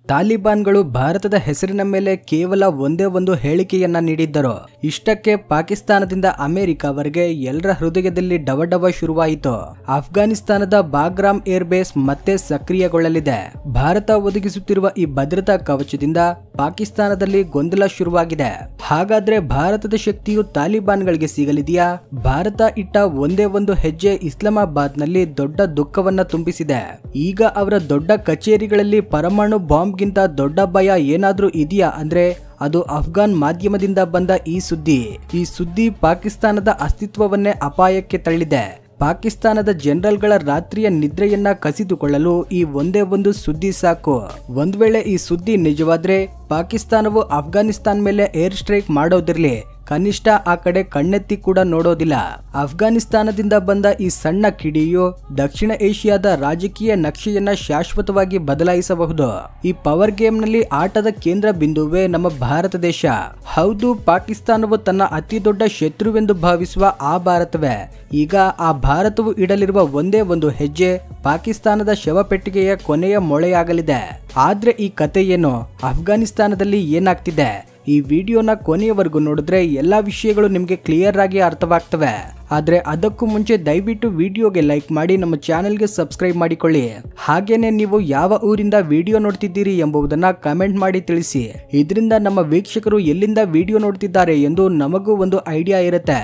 ತಾಲಿಬಾನ್ಗಳು ಭಾರತದ ಹೆಸರಿನ ಮೇಲೆ ಕೇವಲ ಒಂದೇ ಒಂದು ಹೇಳಿಕೆಯನ್ನ ನೀಡಿದ್ದರು. ಇಷ್ಟಕ್ಕೆ ಪಾಕಿಸ್ತಾನದಿಂದ ಅಮೆರಿಕವರೆಗೆ ಎಲ್ಲರ ಹೃದಯದಲ್ಲಿ ಡವಡವ ಶುರುವಾಯಿತು. ಅಫ್ಘಾನಿಸ್ತಾನದ ಬಾಗ್ರಾಮ್ ಏರ್ ಬೇಸ್ ಮತ್ತೆ ಸಕ್ರಿಯಗೊಳ್ಳಲಿದೆ. ಭಾರತ ಒದಗಿಸುತ್ತಿರುವ ಈ ಭದ್ರತಾ ಕವಚದಿಂದ ಪಾಕಿಸ್ತಾನದಲ್ಲಿ ಗೊಂದಲ ಶುರುವಾಗಿದೆ. ಹಾಗಾದ್ರೆ ಭಾರತದ ಶಕ್ತಿಯು ತಾಲಿಬಾನ್ಗಳಿಗೆ ಸಿಗಲಿದೆಯಾ? ಭಾರತ ಇಟ್ಟ ಒಂದೇ ಒಂದು ಹೆಜ್ಜೆ ಇಸ್ಲಾಮಾಬಾದ್ ನಲ್ಲಿ ದೊಡ್ಡ ದುಃಖವನ್ನ ತುಂಬಿಸಿದೆ. ಈಗ ಅವರ ದೊಡ್ಡ ಕಚೇರಿಗಳಲ್ಲಿ ಪರಮಾಣು ಬಾಂಬ್ ಗಿಂತ ದೊಡ್ಡ ಭಯ ಏನಾದ್ರೂ ಇದೆಯಾ ಅಂದ್ರೆ ಅದು ಅಫ್ಘಾನ್ ಮಾಧ್ಯಮದಿಂದ ಬಂದ ಈ ಸುದ್ದಿ ಪಾಕಿಸ್ತಾನದ ಅಸ್ತಿತ್ವವನ್ನೇ ಅಪಾಯಕ್ಕೆ ತಳ್ಳಿದೆ. ಪಾಕಿಸ್ತಾನದ ಜನರಲ್ಗಳ ರಾತ್ರಿಯ ನಿದ್ರೆಯನ್ನ ಕಸಿದುಕೊಳ್ಳಲು ಈ ಒಂದೇ ಒಂದು ಸುದ್ದಿ ಸಾಕು. ಒಂದ್ ವೇಳೆ ಈ ಸುದ್ದಿ ನಿಜವಾದ್ರೆ ಪಾಕಿಸ್ತಾನವು ಅಫ್ಘಾನಿಸ್ತಾನ್ ಮೇಲೆ ಏರ್ ಸ್ಟ್ರೈಕ್ ಮಾಡೋದಿರ್ಲಿ, ಕನಿಷ್ಠ ಆ ಕಡೆ ಕಣ್ಣೆತ್ತಿ ಕೂಡ ನೋಡೋದಿಲ್ಲ. ಅಫ್ಘಾನಿಸ್ತಾನದಿಂದ ಬಂದ ಈ ಸಣ್ಣ ಕಿಡಿಯು ದಕ್ಷಿಣ ಏಷ್ಯಾದ ರಾಜಕೀಯ ನಕ್ಷೆಯನ್ನ ಶಾಶ್ವತವಾಗಿ ಬದಲಾಯಿಸಬಹುದು. ಈ ಪವರ್ ಗೇಮ್ ನಲ್ಲಿ ಆಟದ ಕೇಂದ್ರ ಬಿಂದುವೇ ನಮ್ಮ ಭಾರತ ದೇಶ. ಹೌದು, ಪಾಕಿಸ್ತಾನವು ತನ್ನ ಅತಿ ದೊಡ್ಡ ಶತ್ರುವೆಂದು ಭಾವಿಸುವ ಆ ಭಾರತವೇ ಈಗ ಆ ಭಾರತವು ಇಡಲಿರುವ ಒಂದೇ ಒಂದು ಹೆಜ್ಜೆ ಪಾಕಿಸ್ತಾನದ ಶವಪೆಟ್ಟಿಗೆಯ ಕೊನೆಯ ಮೊಳೆಯಾಗಲಿದೆ. ಆದ್ರೆ ಈ ಕತೆ ಏನು? ಅಫ್ಘಾನಿಸ್ತಾನದಲ್ಲಿ ಏನಾಗ್ತಿದೆ? ಈ ವಿಡಿಯೋನ ಕೊನೆಯವರೆಗೂ ನೋಡಿದ್ರೆ ಎಲ್ಲಾ ವಿಷಯಗಳು ನಿಮ್ಗೆ ಕ್ಲಿಯರ್ ಆಗಿ ಅರ್ಥವಾಗ್ತವೆ. ಆದ್ರೆ ಅದಕ್ಕೂ ಮುಂಚೆ ದಯವಿಟ್ಟು ವಿಡಿಯೋಗೆ ಲೈಕ್ ಮಾಡಿ, ನಮ್ಮ ಚಾನೆಲ್ಗೆ ಸಬ್ಸ್ಕ್ರೈಬ್ ಮಾಡಿಕೊಳ್ಳಿ. ಹಾಗೇನೆ ನೀವು ಯಾವ ಊರಿಂದ ವಿಡಿಯೋ ನೋಡ್ತಿದ್ದೀರಿ ಎಂಬುದನ್ನ ಕಮೆಂಟ್ ಮಾಡಿ ತಿಳಿಸಿ. ಇದರಿಂದ ನಮ್ಮ ವೀಕ್ಷಕರು ಎಲ್ಲಿಂದ ವಿಡಿಯೋ ನೋಡ್ತಿದ್ದಾರೆ ಎಂದು ನಮಗೂ ಒಂದು ಐಡಿಯಾ ಇರುತ್ತೆ.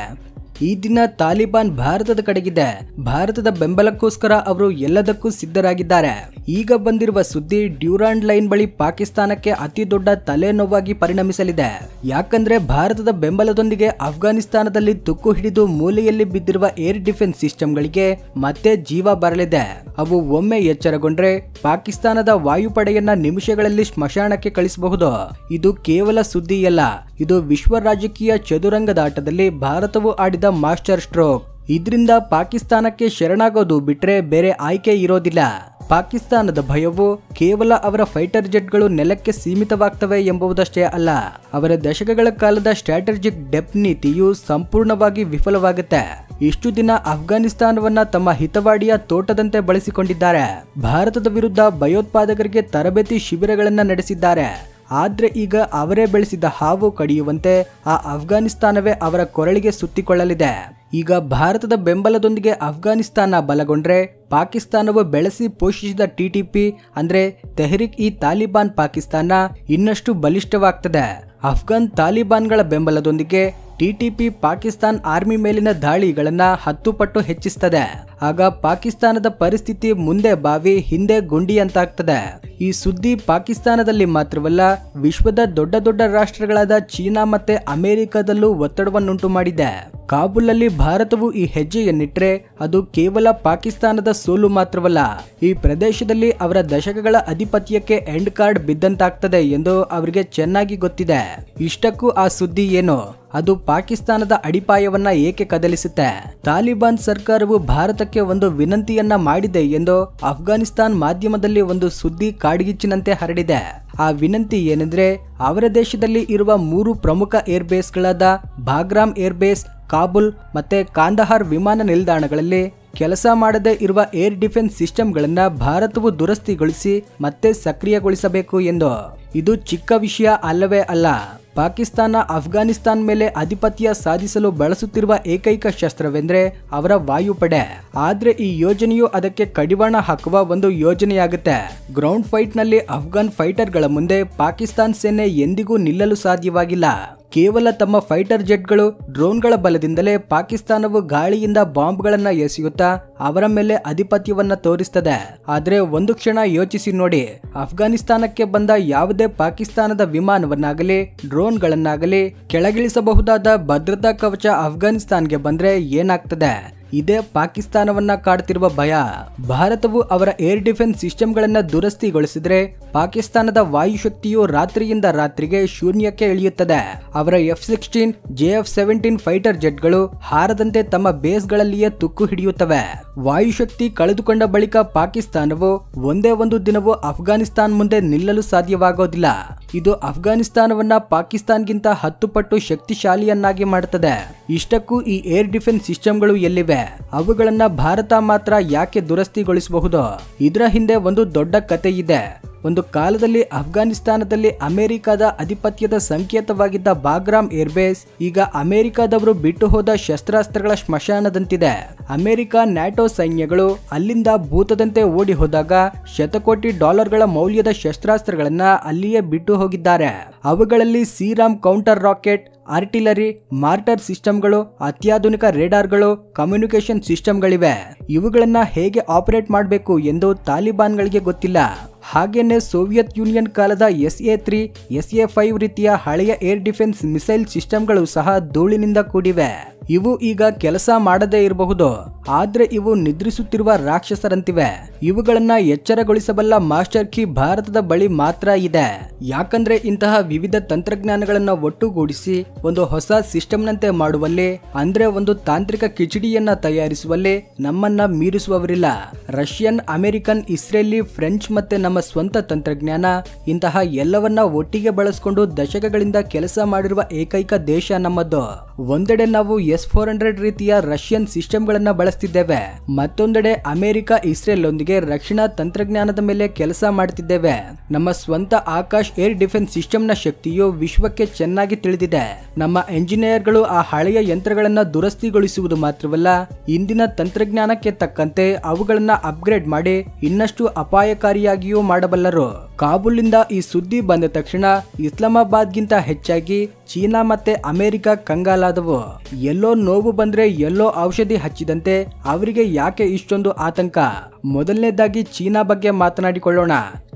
ಈ ದಿನ ತಾಲಿಬಾನ್ ಭಾರತದ ಕಡೆಗಿದೆ. ಭಾರತದ ಬೆಂಬಲಕ್ಕೋಸ್ಕರ ಅವರು ಎಲ್ಲದಕ್ಕೂ ಸಿದ್ಧರಾಗಿದ್ದಾರೆ. ಈಗ ಬಂದಿರುವ ಸುದ್ದಿ ಡ್ಯೂರಾಂಡ್ ಲೈನ್ ಬಳಿ ಪಾಕಿಸ್ತಾನಕ್ಕೆ ಅತಿ ದೊಡ್ಡ ತಲೆನೋವಾಗಿ ಪರಿಣಮಿಸಲಿದೆ. ಯಾಕಂದ್ರೆ ಭಾರತದ ಬೆಂಬಲದೊಂದಿಗೆ ಅಫ್ಘಾನಿಸ್ತಾನದಲ್ಲಿ ತುಕ್ಕು ಹಿಡಿದು ಮೂಲೆಯಲ್ಲಿ ಬಿದ್ದಿರುವ ಏರ್ ಡಿಫೆನ್ಸ್ ಸಿಸ್ಟಮ್ಗಳಿಗೆ ಮತ್ತೆ ಜೀವ ಬರಲಿದೆ. ಅವು ಒಮ್ಮೆ ಎಚ್ಚರಗೊಂಡ್ರೆ ಪಾಕಿಸ್ತಾನದ ವಾಯುಪಡೆಯನ್ನ ನಿಮಿಷಗಳಲ್ಲಿ ಸ್ಮಶಾನಕ್ಕೆ ಕಳಿಸಬಹುದು. ಇದು ಕೇವಲ ಸುದ್ದಿಯಲ್ಲ, ಇದು ವಿಶ್ವ ರಾಜಕೀಯ ಚದುರಂಗದಾಟದಲ್ಲಿ ಭಾರತವು ಆಡಿದ ಮಾಸ್ಟರ್ ಸ್ಟ್ರೋಕ್. ಇದರಿಂದ ಪಾಕಿಸ್ತಾನಕ್ಕೆ ಶರಣಾಗೋದು ಬಿಟ್ರೆ ಬೇರೆ ಆಯ್ಕೆ ಇರೋದಿಲ್ಲ. ಪಾಕಿಸ್ತಾನದ ಭಯವು ಕೇವಲ ಅವರ ಫೈಟರ್ ಜೆಟ್ಗಳು ನೆಲಕ್ಕೆ ಸೀಮಿತವಾಗ್ತವೆ ಎಂಬುದಷ್ಟೇ ಅಲ್ಲ, ಅವರ ದಶಕಗಳ ಕಾಲದ ಸ್ಟ್ರಾಟಜಿಕ್ ಡೆಪ್ತ್ ನೀತಿಯು ಸಂಪೂರ್ಣವಾಗಿ ವಿಫಲವಾಗುತ್ತೆ. ಇಷ್ಟು ದಿನ ಅಫ್ಘಾನಿಸ್ತಾನವನ್ನ ತಮ್ಮ ಹಿತವಾಡಿಯ ತೋಟದಂತೆ ಬಳಸಿಕೊಂಡಿದ್ದಾರೆ. ಭಾರತದ ವಿರುದ್ಧ ಭಯೋತ್ಪಾದಕರಿಗೆ ತರಬೇತಿ ಶಿಬಿರಗಳನ್ನ ನಡೆಸಿದ್ದಾರೆ. ಆದ್ರೆ ಈಗ ಅವರೇ ಬೆಳೆಸಿದ ಹಾವು ಕಡಿಯುವಂತೆ ಆ ಅಫ್ಘಾನಿಸ್ತಾನವೇ ಅವರ ಕೊರಳಿಗೆ ಸುತ್ತಿಕೊಳ್ಳಲಿದೆ. ಈಗ ಭಾರತದ ಬೆಂಬಲದೊಂದಿಗೆ ಅಫ್ಘಾನಿಸ್ತಾನ ಬಲಗೊಂಡ್ರೆ ಪಾಕಿಸ್ತಾನವು ಬೆಳೆಸಿ ಪೋಷಿಸಿದ ಟಿಟಿಪಿ ಅಂದ್ರೆ ತೆಹರಿಕ್ ಇ ತಾಲಿಬಾನ್ ಪಾಕಿಸ್ತಾನ ಇನ್ನಷ್ಟು ಬಲಿಷ್ಠವಾಗ್ತದೆ. ಅಫ್ಘಾನ್ ತಾಲಿಬಾನ್ಗಳ ಬೆಂಬಲದೊಂದಿಗೆ ಟಿಟಿಪಿ ಪಾಕಿಸ್ತಾನ್ ಆರ್ಮಿ ಮೇಲಿನ ದಾಳಿಗಳನ್ನ 10 ಪಟ್ಟು ಹೆಚ್ಚಿಸ್ತದೆ. ಆಗ ಪಾಕಿಸ್ತಾನದ ಪರಿಸ್ಥಿತಿ ಮುಂದೆ ಬಾವಿ ಹಿಂದೆ ಗುಂಡಿ ಅಂತಾಗ್ತದೆ. ಈ ಸುದ್ದಿ ಪಾಕಿಸ್ತಾನದಲ್ಲಿ ಮಾತ್ರವಲ್ಲ, ವಿಶ್ವದ ದೊಡ್ಡ ದೊಡ್ಡ ರಾಷ್ಟ್ರಗಳಾದ ಚೀನಾ ಮತ್ತೆ ಅಮೆರಿಕದಲ್ಲೂ ಒತ್ತಡವನ್ನುಂಟು ಮಾಡಿದೆ. ಕಾಬೂಲ್ ಅಲ್ಲಿ ಭಾರತವು ಈ ಹೆಜ್ಜೆಯನ್ನಿಟ್ರೆ ಅದು ಕೇವಲ ಪಾಕಿಸ್ತಾನದ ಸೋಲು ಮಾತ್ರವಲ್ಲ, ಈ ಪ್ರದೇಶದಲ್ಲಿ ಅವರ ದಶಕಗಳ ಅಧಿಪತ್ಯಕ್ಕೆ ಎಂಡ್ ಕಾರ್ಡ್ ಬಿದ್ದಂತಾಗ್ತದೆ ಎಂದು ಅವರಿಗೆ ಚೆನ್ನಾಗಿ ಗೊತ್ತಿದೆ. ಇಷ್ಟಕ್ಕೂ ಆ ಸುದ್ದಿ ಏನು? ಅದು ಪಾಕಿಸ್ತಾನದ ಅಡಿಪಾಯವನ್ನ ಏಕೆ ಕದಲಿಸುತ್ತೆ? ತಾಲಿಬಾನ್ ಸರ್ಕಾರವು ಭಾರತಕ್ಕೆ ಒಂದು ವಿನಂತಿಯನ್ನ ಮಾಡಿದೆ ಎಂದು ಅಫ್ಘಾನಿಸ್ತಾನ್ ಮಾಧ್ಯಮದಲ್ಲಿ ಒಂದು ಸುದ್ದಿ ಕಾಡ್ಗಿಚ್ಚಿನಂತೆ ಹರಡಿದೆ. ಆ ವಿನಂತಿ ಏನೆಂದ್ರೆ, ಅವರ ದೇಶದಲ್ಲಿ ಇರುವ 3 ಪ್ರಮುಖ air ಬೇಸ್ಗಳಾದ Bagram air base, Kabul ಮತ್ತೆ ಕಾಂದಹಾರ್ ವಿಮಾನ ನಿಲ್ದಾಣಗಳಲ್ಲಿ ಕೆಲಸ ಮಾಡದೇ ಇರುವ ಏರ್ ಡಿಫೆನ್ಸ್ ಸಿಸ್ಟಮ್ಗಳನ್ನ ಭಾರತವು ದುರಸ್ತಿಗೊಳಿಸಿ ಮತ್ತೆ ಸಕ್ರಿಯಗೊಳಿಸಬೇಕು ಎಂದು. ಇದು ಚಿಕ್ಕ ವಿಷಯ ಅಲ್ಲವೇ ಅಲ್ಲ. ಪಾಕಿಸ್ತಾನ ಅಫ್ಘಾನಿಸ್ತಾನ್ ಮೇಲೆ ಆಧಿಪತ್ಯ ಸಾಧಿಸಲು ಬಳಸುತ್ತಿರುವ ಏಕೈಕ ಶಸ್ತ್ರವೆಂದ್ರೆ ಅವರ ವಾಯುಪಡೆ. ಆದ್ರೆ ಈ ಯೋಜನೆಯು ಅದಕ್ಕೆ ಕಡಿವಾಣ ಹಾಕುವ ಒಂದು ಯೋಜನೆಯಾಗುತ್ತೆ. ಗ್ರೌಂಡ್ ಫೈಟ್ ನಲ್ಲಿ ಅಫ್ಘಾನ್ ಫೈಟರ್ಗಳ ಮುಂದೆ ಪಾಕಿಸ್ತಾನ್ ಸೇನೆ ಎಂದಿಗೂ ನಿಲ್ಲಲು ಸಾಧ್ಯವಾಗಿಲ್ಲ. ಕೇವಲ ತಮ್ಮ ಫೈಟರ್ ಜೆಟ್ಗಳು, ಡ್ರೋನ್ಗಳ ಬಲದಿಂದಲೇ ಪಾಕಿಸ್ತಾನವು ಗಾಳಿಯಿಂದ ಬಾಂಬ್ಗಳನ್ನ ಎಸೆಯುತ್ತಾ ಅವರ ಮೇಲೆ ಆಧಿಪತ್ಯವನ್ನ ತೋರಿಸ್ತದೆ. ಆದ್ರೆ ಒಂದು ಕ್ಷಣ ಯೋಚಿಸಿ ನೋಡಿ, ಅಫ್ಘಾನಿಸ್ತಾನಕ್ಕೆ ಬಂದ ಯಾವುದೇ ಪಾಕಿಸ್ತಾನದ ವಿಮಾನವನ್ನಾಗಲಿ ಡ್ರೋನ್ಗಳನ್ನಾಗಲಿ ಕೆಳಗಿಳಿಸಬಹುದಾದ ಭದ್ರತಾ ಕವಚ ಅಫ್ಘಾನಿಸ್ತಾನ್ಗೆ ಬಂದ್ರೆ ಏನಾಗ್ತದೆ? ಇದೇ ಪಾಕಿಸ್ತಾನವನ್ನ ಕಾಡ್ತಿರುವ ಭಯ. ಭಾರತವು ಅವರ ಏರ್ ಡಿಫೆನ್ಸ್ ಸಿಸ್ಟಮ್ಗಳನ್ನ ದುರಸ್ತಿಗೊಳಿಸಿದ್ರೆ ಪಾಕಿಸ್ತಾನದ ವಾಯುಶಕ್ತಿಯು ರಾತ್ರಿಯಿಂದ ರಾತ್ರಿಗೆ ಶೂನ್ಯಕ್ಕೆ ಇಳಿಯುತ್ತದೆ. ಅವರ F-16, JF-17 ಫೈಟರ್ ಜೆಟ್ಗಳು ಹಾರದಂತೆ ತಮ್ಮ ಬೇಸ್ಗಳಲ್ಲಿಯೇ ತುಕ್ಕು ಹಿಡಿಯುತ್ತವೆ. ವಾಯುಶಕ್ತಿ ಕಳೆದುಕೊಂಡ ಬಳಿಕ ಪಾಕಿಸ್ತಾನವು ಒಂದೇ ಒಂದು ದಿನವೂ ಅಫ್ಘಾನಿಸ್ತಾನ್ ಮುಂದೆ ನಿಲ್ಲಲು ಸಾಧ್ಯವಾಗೋದಿಲ್ಲ. ಇದು ಅಫ್ಘಾನಿಸ್ತಾನವನ್ನ ಪಾಕಿಸ್ತಾನ್ಗಿಂತ 10 ಪಟ್ಟು ಶಕ್ತಿಶಾಲಿಯನ್ನಾಗಿ ಮಾಡುತ್ತದೆ. ಇಷ್ಟಕ್ಕೂ ಈ ಏರ್ ಡಿಫೆನ್ಸ್ ಸಿಸ್ಟಮ್ಗಳು ಎಲ್ಲಿವೆ? ಅವುಗಳನ್ನ ಭಾರತ ಮಾತ್ರ ಯಾಕೆ ದುರಸ್ತಿಗೊಳಿಸಬಹುದು? ಇದರ ಹಿಂದೆ ಒಂದು ದೊಡ್ಡ ಕತೆ ಇದೆ. ಒಂದು ಕಾಲದಲ್ಲಿ ಅಫ್ಘಾನಿಸ್ತಾನದಲ್ಲಿ ಅಮೆರಿಕದ ಅಧಿಪತ್ಯದ ಸಂಕೇತವಾಗಿದ್ದ ಬಾಗ್ರಾಮ್ ಏರ್ಬೇಸ್ ಈಗ ಅಮೆರಿಕದವರು ಬಿಟ್ಟು ಹೋದ ಶಸ್ತ್ರಾಸ್ತ್ರಗಳ ಸ್ಮಶಾನದಂತಿದೆ. ಅಮೆರಿಕ ನ್ಯಾಟೋ ಸೈನ್ಯಗಳು ಅಲ್ಲಿಂದ ಭೂತದಂತೆ ಓಡಿ ಹೋದಾಗ ಶತಕೋಟಿ ಡಾಲರ್ಗಳ ಮೌಲ್ಯದ ಶಸ್ತ್ರಾಸ್ತ್ರಗಳನ್ನ ಅಲ್ಲಿಯೇ ಬಿಟ್ಟು ಹೋಗಿದ್ದಾರೆ. ಅವುಗಳಲ್ಲಿ ಸಿರಾಮ್ ಕೌಂಟರ್ ರಾಕೆಟ್, ಆರ್ಟಿಲರಿ, ಮಾರ್ಟರ್ ಸಿಸ್ಟಮ್ಗಳು, ಅತ್ಯಾಧುನಿಕ ರೇಡಾರ್ಗಳು, ಕಮ್ಯುನಿಕೇಶನ್ ಸಿಸ್ಟಮ್ಗಳಿವೆ. ಇವುಗಳನ್ನ ಹೇಗೆ ಆಪರೇಟ್ ಮಾಡಬೇಕು ಎಂದು ತಾಲಿಬಾನ್ಗಳಿಗೆ ಗೊತ್ತಿಲ್ಲ. ಹಾಗೇನೆ ಸೋವಿಯತ್ ಯೂನಿಯನ್ ಕಾಲದ SA-3, SA-5 ರೀತಿಯ ಹಳೆಯ ಏರ್ ಡಿಫೆನ್ಸ್ ಮಿಸೈಲ್ ಸಿಸ್ಟಮ್ಗಳು ಸಹ ಧೂಳಿನಿಂದ ಕೂಡಿವೆ. ಇವು ಈಗ ಕೆಲಸ ಮಾಡದೇ ಇರಬಹುದು, ಆದ್ರೆ ಇವು ನಿದ್ರಿಸುತ್ತಿರುವ ರಾಕ್ಷಸರಂತಿವೆ. ಇವುಗಳನ್ನ ಎಚ್ಚರಗೊಳಿಸಬಲ್ಲ ಮಾಸ್ಟರ್ ಕೀ ಭಾರತದ ಬಳಿ ಮಾತ್ರ ಇದೆ. ಯಾಕಂದ್ರೆ ಇಂತಹ ವಿವಿಧ ತಂತ್ರಜ್ಞಾನಗಳನ್ನ ಒಟ್ಟುಗೂಡಿಸಿ ಒಂದು ಹೊಸ ಸಿಸ್ಟಮ್ನಂತೆ ಮಾಡುವಲ್ಲಿ, ಅಂದ್ರೆ ಒಂದು ತಾಂತ್ರಿಕ ಕಿಚಡಿಯನ್ನ ತಯಾರಿಸುವಲ್ಲಿ ನಮ್ಮನ್ನ ಮೀರಿಸುವವರಿಲ್ಲ. ರಷ್ಯನ್, ಅಮೆರಿಕನ್, ಇಸ್ರೇಲಿ, ಫ್ರೆಂಚ್ ಮತ್ತೆ ನಮ್ಮ ಸ್ವಂತ ತಂತ್ರಜ್ಞಾನ ಇಂತಹ ಎಲ್ಲವನ್ನ ಒಟ್ಟಿಗೆ ಬಳಸಿಕೊಂಡು ದಶಕಗಳಿಂದ ಕೆಲಸ ಮಾಡಿರುವ ಏಕೈಕ ದೇಶ ನಮ್ಮದು. ಒಂದೆಡೆ ನಾವು S-400 ರೀತಿಯ ರಷ್ಯನ್ ಸಿಸ್ಟಮ್ಗಳನ್ನ ಬಳಸ್ತಿದ್ದೇವೆ, ಮತ್ತೊಂದೆಡೆ ಅಮೆರಿಕ, ಇಸ್ರೇಲ್ ಒಂದಿಗೆ ರಕ್ಷಣಾ ತಂತ್ರಜ್ಞಾನದ ಮೇಲೆ ಕೆಲಸ ಮಾಡ್ತಿದ್ದೇವೆ. ನಮ್ಮ ಸ್ವಂತ ಆಕಾಶ್ ಏರ್ ಡಿಫೆನ್ಸ್ ಸಿಸ್ಟಮ್ನ ಶಕ್ತಿಯು ವಿಶ್ವಕ್ಕೆ ಚೆನ್ನಾಗಿ ತಿಳಿದಿದೆ. ನಮ್ಮ ಎಂಜಿನಿಯರ್ಗಳು ಆ ಹಳೆಯ ಯಂತ್ರಗಳನ್ನ ದುರಸ್ತಿಗೊಳಿಸುವುದು ಮಾತ್ರವಲ್ಲ, ಇಂದಿನ ತಂತ್ರಜ್ಞಾನಕ್ಕೆ ತಕ್ಕಂತೆ ಅವುಗಳನ್ನ ಅಪ್ಗ್ರೇಡ್ ಮಾಡಿ ಇನ್ನಷ್ಟು ಅಪಾಯಕಾರಿಯಾಗಿಯೂ ಮಾಡಬಲ್ಲರು. ಕಾಬೂಲ್ನಿಂದ ಈ ಸುದ್ದಿ ಬಂದ ತಕ್ಷಣ ಇಸ್ಲಾಮಾಬಾದ್ಗಿಂತ ಹೆಚ್ಚಾಗಿ ಚೀನಾ ಮತ್ತೆ ಅಮೆರಿಕ ಕಂಗಾಲಾದವು. ಎಲ್ಲೋ ನೋವು ಬಂದ್ರೆ ಎಲ್ಲೋ ಔಷಧಿ ಹಚ್ಚಿದಂತೆ ಅವರಿಗೆ ಯಾಕೆ ಇಷ್ಟೊಂದು ಆತಂಕ? ಮೊದಲನೇದಾಗಿ ಚೀನಾ ಬಗ್ಗೆ ಮಾತನಾಡಿಕೊಳ್ಳೋಣ.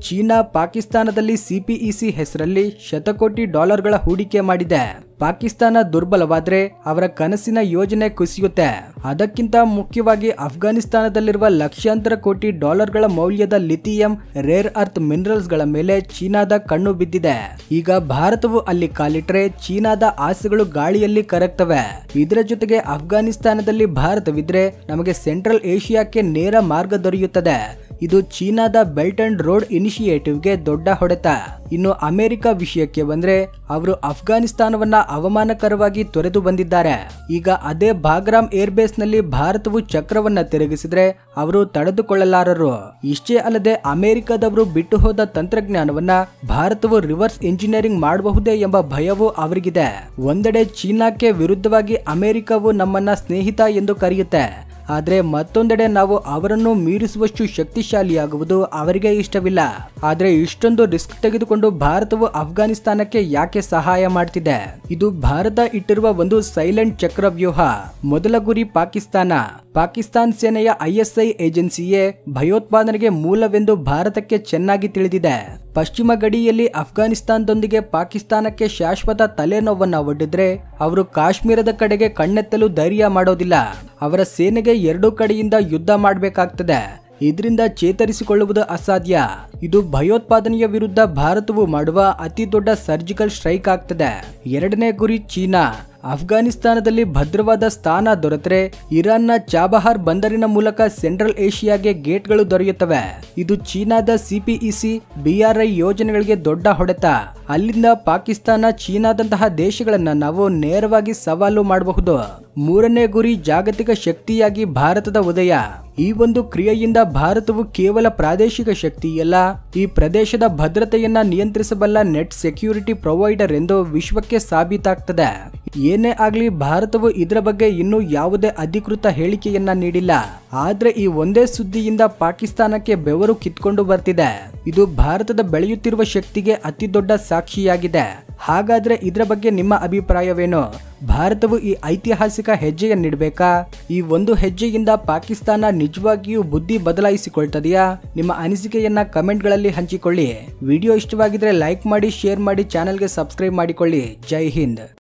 ಚೀನಾ ಪಾಕಿಸ್ತಾನದಲ್ಲಿ CPEC ಹೆಸರಲ್ಲಿ ಶತಕೋಟಿ ಡಾಲರ್ಗಳ ಹೂಡಿಕೆ ಮಾಡಿದೆ. ಪಾಕಿಸ್ತಾನ ದುರ್ಬಲವಾದ್ರೆ ಅವರ ಕನಸಿನ ಯೋಜನೆ ಕುಸಿಯುತ್ತೆ. ಅದಕ್ಕಿಂತ ಮುಖ್ಯವಾಗಿ ಅಫ್ಘಾನಿಸ್ತಾನದಲ್ಲಿರುವ ಲಕ್ಷಾಂತರ ಕೋಟಿ ಡಾಲರ್ಗಳ ಮೌಲ್ಯದ ಲಿಥಿಯಂ, ರೇರ್ ಅರ್ತ್ ಮಿನರಲ್ಸ್ ಗಳ ಮೇಲೆ ಚೀನಾದ ಕಣ್ಣು ಬಿದ್ದಿದೆ. ಈಗ ಭಾರತವು ಅಲ್ಲಿ ಕಾಲಿಟ್ರೆ ಚೀನಾದ ಆಸೆಗಳು ಗಾಳಿಯಲ್ಲಿ ಕರಗ್ತವೆ. ಇದರ ಜೊತೆಗೆ ಅಫ್ಘಾನಿಸ್ತಾನದಲ್ಲಿ ಭಾರತವಿದ್ರೆ ನಮಗೆ ಸೆಂಟ್ರಲ್ ಏಷ್ಯಾಕ್ಕೆ ನೇರ ಮಾರ್ಗ ದೊರೆಯುತ್ತದೆ. ಇದು ಚೀನಾದ ಬೆಲ್ಟ್ ಅಂಡ್ ರೋಡ್ ಇನಿಷಿಯೇಟಿವ್ಗೆ ದೊಡ್ಡ ಹೊಡೆತ. ಇನ್ನು ಅಮೆರಿಕ ವಿಷಯಕ್ಕೆ ಬಂದ್ರೆ ಅವರು ಅಫ್ಘಾನಿಸ್ತಾನವನ್ನ ಅವಮಾನಕರವಾಗಿ ತೊರೆದು ಬಂದಿದ್ದಾರೆ. ಈಗ ಅದೇ ಬಾಗ್ರಾಮ್ ಏರ್ಬೇಸ್ ನಲ್ಲಿ ಭಾರತವು ಚಕ್ರವನ್ನ ತಿರುಗಿಸಿದ್ರೆ ಅವರು ತಡೆದುಕೊಳ್ಳಲಾರರು. ಇಷ್ಟೇ ಅಲ್ಲದೆ ಅಮೆರಿಕದವರು ಬಿಟ್ಟು ಹೋದ ತಂತ್ರಜ್ಞಾನವನ್ನ ಭಾರತವು ರಿವರ್ಸ್ ಇಂಜಿನಿಯರಿಂಗ್ ಮಾಡಬಹುದೇ ಎಂಬ ಭಯವೂ ಅವರಿಗಿದೆ. ಒಂದೆಡೆ ಚೀನಾಕ್ಕೆ ವಿರುದ್ಧವಾಗಿ ಅಮೆರಿಕವು ನಮ್ಮನ್ನ ಸ್ನೇಹಿತ ಎಂದು ಕರೆಯುತ್ತೆ, ಆದ್ರೆ ಮತ್ತೊಂದೆಡೆ ನಾವು ಅವರನ್ನು ಮೀರಿಸುವಷ್ಟು ಶಕ್ತಿಶಾಲಿಯಾಗುವುದು ಅವರಿಗೆ ಇಷ್ಟವಿಲ್ಲ. ಆದ್ರೆ ಇಷ್ಟೊಂದು ರಿಸ್ಕ್ ತೆಗೆದುಕೊಂಡು ಭಾರತವು ಅಫ್ಘಾನಿಸ್ತಾನಕ್ಕೆ ಯಾಕೆ ಸಹಾಯ ಮಾಡ್ತಿದೆ? ಇದು ಭಾರತ ಇಟ್ಟಿರುವ ಒಂದು ಸೈಲೆಂಟ್ ಚಕ್ರವ್ಯೂಹ. ಮೊದಲ ಗುರಿ ಪಾಕಿಸ್ತಾನ. ಪಾಕಿಸ್ತಾನ್ ಸೇನೆಯ ISI ಏಜೆನ್ಸಿಯೇ ಭಯೋತ್ಪಾದನೆಗೆ ಮೂಲವೆಂದು ಭಾರತಕ್ಕೆ ಚೆನ್ನಾಗಿ ತಿಳಿದಿದೆ. ಪಶ್ಚಿಮ ಗಡಿಯಲ್ಲಿ ಅಫ್ಘಾನಿಸ್ತಾನದೊಂದಿಗೆ ಪಾಕಿಸ್ತಾನಕ್ಕೆ ಶಾಶ್ವತ ತಲೆನೋವನ್ನ ಒಡ್ಡಿದ್ರೆ ಅವರು ಕಾಶ್ಮೀರದ ಕಡೆಗೆ ಕಣ್ಣೆತ್ತಲು ಧೈರ್ಯ ಮಾಡೋದಿಲ್ಲ. ಅವರ ಸೇನೆಗೆ ಎರಡೂ ಕಡೆಯಿಂದ ಯುದ್ಧ ಮಾಡಬೇಕಾಗ್ತದೆ. ಇದರಿಂದ ಚೇತರಿಸಿಕೊಳ್ಳುವುದು ಅಸಾಧ್ಯ. ಇದು ಭಯೋತ್ಪಾದನೆಯ ವಿರುದ್ಧ ಭಾರತವು ಮಾಡುವ ಅತಿ ದೊಡ್ಡ ಸರ್ಜಿಕಲ್ ಸ್ಟ್ರೈಕ್ ಆಗ್ತದೆ. ಎರಡನೇ ಗುರಿ ಚೀನಾ. ಅಫ್ಘಾನಿಸ್ತಾನದಲ್ಲಿ ಭದ್ರವಾದ ಸ್ಥಾನ ದೊರೆತರೆ ಇರಾನ್ನ ಚಾಬಹಾರ್ ಬಂದರಿನ ಮೂಲಕ ಸೆಂಟ್ರಲ್ ಏಷ್ಯಾಗೆ ಗೇಟ್ಗಳು ದೊರೆಯುತ್ತವೆ. ಇದು ಚೀನಾದ CPEC, BRI ಯೋಜನೆಗಳಿಗೆ ದೊಡ್ಡ ಹೊಡೆತ. ಅಲ್ಲಿಂದ ಪಾಕಿಸ್ತಾನ, ಚೀನಾದಂತಹ ದೇಶಗಳನ್ನ ನಾವು ನೇರವಾಗಿ ಸವಾಲು ಮಾಡಬಹುದು. ಮೂರನೇ ಗುರಿ ಜಾಗತಿಕ ಶಕ್ತಿಯಾಗಿ ಭಾರತದ ಉದಯ. ಈ ಒಂದು ಕ್ರಿಯೆಯಿಂದ ಭಾರತವು ಕೇವಲ ಪ್ರಾದೇಶಿಕ ಶಕ್ತಿಯಲ್ಲ, ಈ ಪ್ರದೇಶದ ಭದ್ರತೆಯನ್ನ ನಿಯಂತ್ರಿಸಬಲ್ಲ ನೆಟ್ ಸೆಕ್ಯೂರಿಟಿ ಪ್ರೊವೈಡರ್ ಎಂದು ವಿಶ್ವಕ್ಕೆ ಸಾಬೀತಾಗ್ತದೆ. ಏನೇ ಆಗ್ಲಿ, ಭಾರತವು ಇದರ ಬಗ್ಗೆ ಇನ್ನೂ ಯಾವುದೇ ಅಧಿಕೃತ ಹೇಳಿಕೆಯನ್ನ ನೀಡಿಲ್ಲ. ಆದ್ರೆ ಈ ಒಂದೇ ಸುದ್ದಿಯಿಂದ ಪಾಕಿಸ್ತಾನಕ್ಕೆ ಬೆವರು ಕಿತ್ಕೊಂಡು ಬರ್ತಿದೆ. ಇದು ಭಾರತದ ಬೆಳೆಯುತ್ತಿರುವ ಶಕ್ತಿಗೆ ಅತಿ ದೊಡ್ಡ ಸಾಕ್ಷಿಯಾಗಿದೆ. ಹಾಗಾದ್ರೆ ಇದರ ಬಗ್ಗೆ ನಿಮ್ಮ ಅಭಿಪ್ರಾಯವೇನು? ಭಾರತವು ಈ ಐತಿಹಾಸಿಕ ಹೆಜ್ಜೆಯನ್ನಿಡಬೇಕಾ? ಈ ಒಂದು ಹೆಜ್ಜೆಯಿಂದ ಪಾಕಿಸ್ತಾನ ನಿಜವಾಗಿಯೂ ಬುದ್ಧಿ ಬದಲಾಯಿಸಿಕೊಳ್ತದೆಯಾ? ನಿಮ್ಮ ಅನಿಸಿಕೆಯನ್ನ ಕಮೆಂಟ್ಗಳಲ್ಲಿ ಹಂಚಿಕೊಳ್ಳಿ. ವಿಡಿಯೋ ಇಷ್ಟವಾಗಿದ್ರೆ ಲೈಕ್ ಮಾಡಿ, ಶೇರ್ ಮಾಡಿ, ಚಾನೆಲ್ಗೆ ಸಬ್ಸ್ಕ್ರೈಬ್ ಮಾಡಿಕೊಳ್ಳಿ. ಜೈ ಹಿಂದ್.